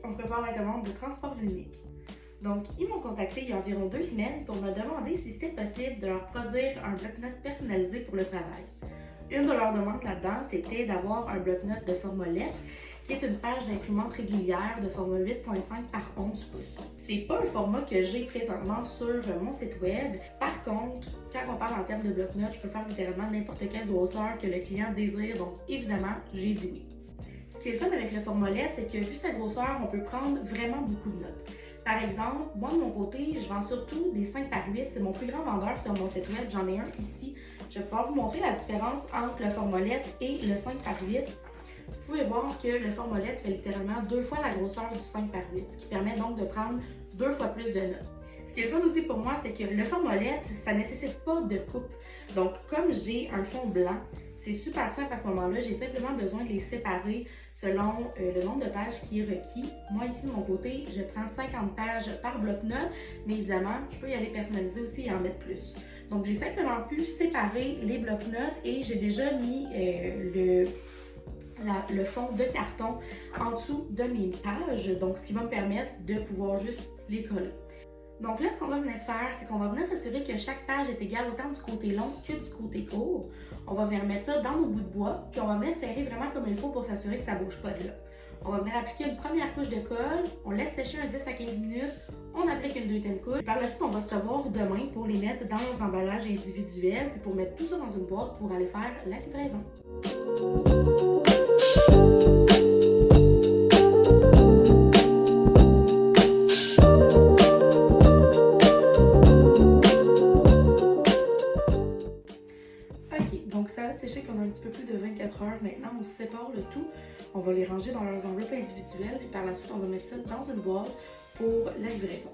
on prépare la commande de Transport Vulnique. Donc, ils m'ont contacté il y a environ 2 semaines pour me demander si c'était possible de leur produire un bloc-notes personnalisé pour le travail. Une de leurs demandes là-dedans, c'était d'avoir un bloc-notes de format lettre, qui est une page d'imprimante régulière de format 8.5 par 11 pouces. C'est pas un format que j'ai présentement sur mon site web. Par contre, quand on parle en termes de bloc-notes, je peux faire littéralement n'importe quelle grosseur que le client désire, donc évidemment, j'ai dit oui. Ce qui est le fun avec le format lettre, c'est que vu sa grosseur, on peut prendre vraiment beaucoup de notes. Par exemple, moi de mon côté, je vends surtout des 5 par 8, c'est mon plus grand vendeur sur mon site web, j'en ai un ici. Je vais pouvoir vous montrer la différence entre le format lettre et le 5 par 8. Vous pouvez voir que le format lettre fait littéralement 2 fois la grosseur du 5 par 8, ce qui permet donc de prendre 2 fois plus de notes. Ce qui est fun aussi pour moi, c'est que le format lettre, ça ne nécessite pas de coupe. Donc, comme j'ai un fond blanc, c'est super simple à ce moment-là. J'ai simplement besoin de les séparer selon le nombre de pages qui est requis. Moi, ici, de mon côté, je prends 50 pages par bloc-notes, mais évidemment, je peux y aller personnaliser aussi et en mettre plus. Donc, j'ai simplement pu séparer les bloc-notes et j'ai déjà mis le fond de carton en dessous de mes pages, donc ce qui va me permettre de pouvoir juste les coller. Donc là, ce qu'on va venir faire, c'est qu'on va venir s'assurer que chaque page est égale autant du côté long que du côté court. On va venir mettre ça dans nos bouts de bois, puis on va venir serrer vraiment comme il faut pour s'assurer que ça ne bouge pas de là. On va venir appliquer une première couche de colle, on laisse sécher un 10 à 15 minutes, on applique une deuxième couche. Par la suite, on va se revoir demain pour les mettre dans nos emballages individuels, puis pour mettre tout ça dans une boîte pour aller faire la livraison. Donc ça a séché pendant un petit peu plus de 24 heures. Maintenant, on sépare le tout. On va les ranger dans leurs enveloppes individuelles. Puis par la suite, on va mettre ça dans une boîte pour la livraison.